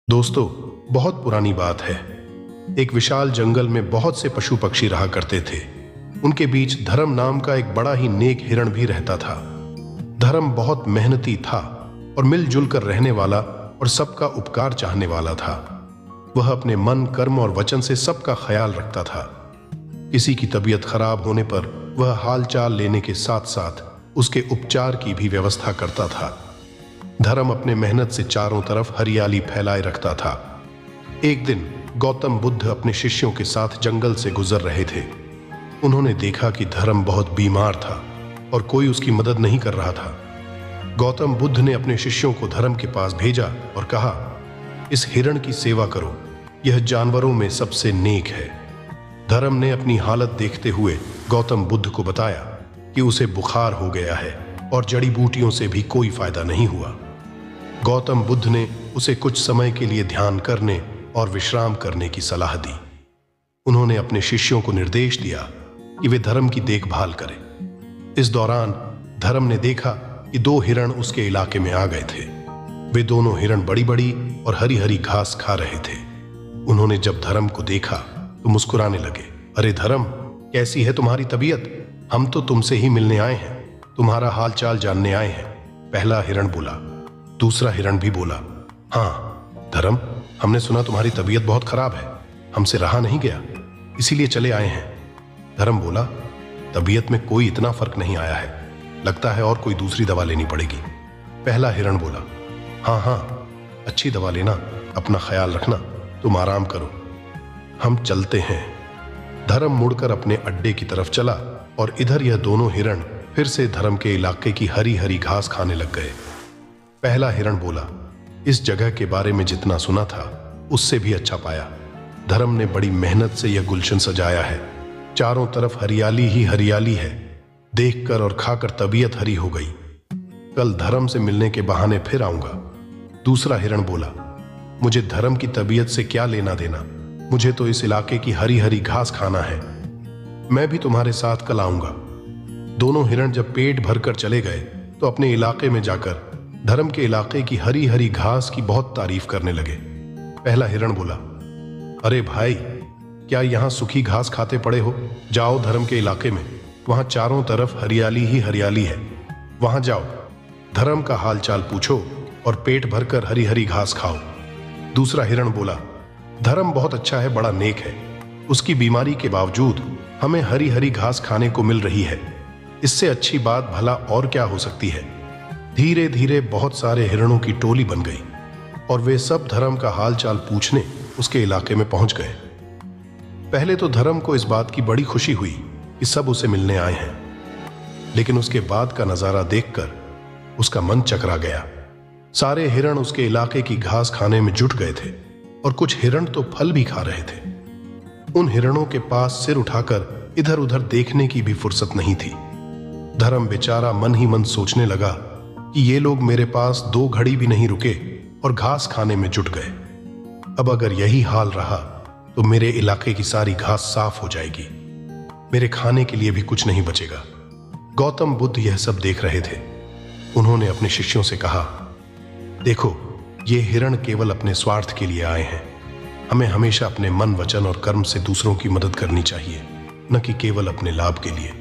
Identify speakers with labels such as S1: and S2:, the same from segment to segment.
S1: दोस्तों, बहुत पुरानी बात है। एक विशाल जंगल में बहुत से पशु पक्षी रहा करते थे। उनके बीच धर्म नाम का एक बड़ा ही नेक हिरण भी रहता था। धर्म बहुत मेहनती था और मिलजुल कर रहने वाला और सबका उपकार चाहने वाला था। वह अपने मन, कर्म और वचन से सबका ख्याल रखता था। किसी की तबीयत खराब होने पर वह हालचाल लेने के साथ साथ उसके उपचार की भी व्यवस्था करता था। धर्म अपने मेहनत से चारों तरफ हरियाली फैलाए रखता था। एक दिन गौतम बुद्ध अपने शिष्यों के साथ जंगल से गुजर रहे थे। उन्होंने देखा कि धर्म बहुत बीमार था और कोई उसकी मदद नहीं कर रहा था। गौतम बुद्ध ने अपने शिष्यों को धर्म के पास भेजा और कहा, इस हिरण की सेवा करो, यह जानवरों में सबसे नेक है। धर्म ने अपनी हालत देखते हुए गौतम बुद्ध को बताया कि उसे बुखार हो गया है और जड़ी बूटियों से भी कोई फायदा नहीं हुआ। गौतम बुद्ध ने उसे कुछ समय के लिए ध्यान करने और विश्राम करने की सलाह दी। उन्होंने अपने शिष्यों को निर्देश दिया कि वे धर्म की देखभाल करें। इस दौरान धर्म ने देखा कि दो हिरण उसके इलाके में आ गए थे। वे दोनों हिरण बड़ी बड़ी और हरी हरी घास खा रहे थे। उन्होंने जब धर्म को देखा तो मुस्कुराने लगे। अरे धर्म, कैसी है तुम्हारी तबीयत? हम तो तुमसे ही मिलने आए हैं, तुम्हारा हाल चाल जानने आए हैं। पहला हिरण बोला। दूसरा हिरण भी बोला, हाँ धर्म, हमने सुना तुम्हारी तबीयत बहुत खराब है, हमसे रहा नहीं गया, इसीलिए चले आए हैं। धर्म बोला, तबीयत में कोई इतना फर्क नहीं आया है, लगता है और कोई दूसरी दवा लेनी पड़ेगी। पहला हिरण बोला, हाँ हाँ, अच्छी दवा लेना, अपना ख्याल रखना, तुम आराम करो, हम चलते हैं। धर्म मुड़कर अपने अड्डे की तरफ चला और इधर यह दोनों हिरण फिर से धर्म के इलाके की हरी हरी घास खाने लग गए। पहला हिरण बोला, इस जगह के बारे में जितना सुना था उससे भी अच्छा पाया। धर्म ने बड़ी मेहनत से यह गुलशन सजाया है, चारों तरफ हरियाली ही हरियाली है। देखकर और खाकर तबीयत हरी हो गई। कल धर्म से मिलने के बहाने फिर आऊंगा। दूसरा हिरण बोला, मुझे धर्म की तबीयत से क्या लेना देना, मुझे तो इस इलाके की हरी हरी घास खाना है, मैं भी तुम्हारे साथ कल आऊंगा। दोनों हिरण जब पेट भरकर चले गए तो अपने इलाके में जाकर धर्म के इलाके की हरी हरी घास की बहुत तारीफ करने लगे। पहला हिरण बोला, अरे भाई, क्या यहां सूखी घास खाते पड़े हो? जाओ धर्म के इलाके में, वहां चारों तरफ हरियाली ही हरियाली है, वहां जाओ, धर्म का हाल चाल पूछो और पेट भरकर हरी हरी घास खाओ। दूसरा हिरण बोला, धर्म बहुत अच्छा है, बड़ा नेक है, उसकी बीमारी के बावजूद हमें हरी हरी घास खाने को मिल रही है, इससे अच्छी बात भला और क्या हो सकती है। धीरे धीरे बहुत सारे हिरणों की टोली बन गई और वे सब धर्म का हाल चाल पूछने उसके इलाके में पहुंच गए। पहले तो धर्म को इस बात की बड़ी खुशी हुई कि सब उसे मिलने आए हैं, लेकिन उसके बाद का नजारा देखकर उसका मन चकरा गया। सारे हिरण उसके इलाके की घास खाने में जुट गए थे और कुछ हिरण तो फल भी खा रहे थे। उन हिरणों के पास सिर उठाकर इधर उधर देखने की भी फुर्सत नहीं थी। धर्म बेचारा मन ही मन सोचने लगा कि ये लोग मेरे पास 2 घड़ी भी नहीं रुके और घास खाने में जुट गए। अब अगर यही हाल रहा तो मेरे इलाके की सारी घास साफ हो जाएगी, मेरे खाने के लिए भी कुछ नहीं बचेगा। गौतम बुद्ध यह सब देख रहे थे। उन्होंने अपने शिष्यों से कहा, देखो, ये हिरण केवल अपने स्वार्थ के लिए आए हैं। हमें हमेशा अपने मन, वचन और कर्म से दूसरों की मदद करनी चाहिए, न कि केवल अपने लाभ के लिए।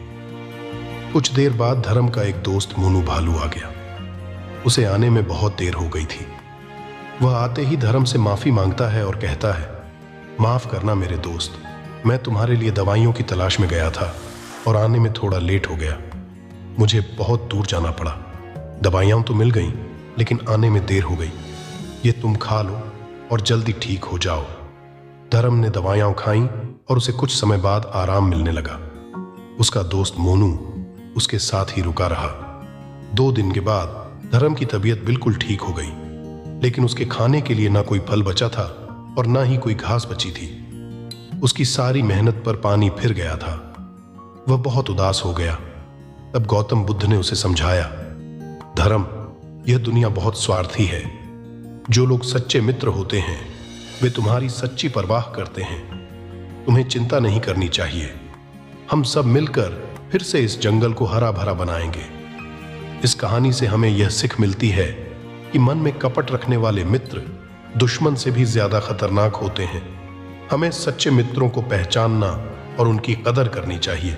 S1: कुछ देर बाद धर्म का एक दोस्त मोनू भालू आ गया। उसे आने में बहुत देर हो गई थी। वह आते ही धर्म से माफी मांगता है और कहता है, माफ करना मेरे दोस्त, मैं तुम्हारे लिए दवाइयों की तलाश में गया था और आने में थोड़ा लेट हो गया, मुझे बहुत दूर जाना पड़ा। दवाइयां तो मिल गईं, लेकिन आने में देर हो गई, ये तुम खा लो और जल्दी ठीक हो जाओ। धर्म ने दवाइयां खाईं और उसे कुछ समय बाद आराम मिलने लगा। उसका दोस्त मोनू उसके साथ ही रुका रहा। 2 दिन के बाद धर्म की तबीयत बिल्कुल ठीक हो गई, लेकिन उसके खाने के लिए ना कोई फल बचा था और ना ही कोई घास बची थी। उसकी सारी मेहनत पर पानी फिर गया था। वह बहुत उदास हो गया। तब गौतम बुद्ध ने उसे समझाया, धर्म, यह दुनिया बहुत स्वार्थी है। जो लोग सच्चे मित्र होते हैं वे तुम्हारी सच्ची परवाह करते हैं। तुम्हें चिंता नहीं करनी चाहिए। हम सब मिलकर फिर से इस जंगल को हरा भरा बनाएंगे। इस कहानी से हमें यह सीख मिलती है कि मन में कपट रखने वाले मित्र दुश्मन से भी ज्यादा खतरनाक होते हैं। हमें सच्चे मित्रों को पहचानना और उनकी कदर करनी चाहिए।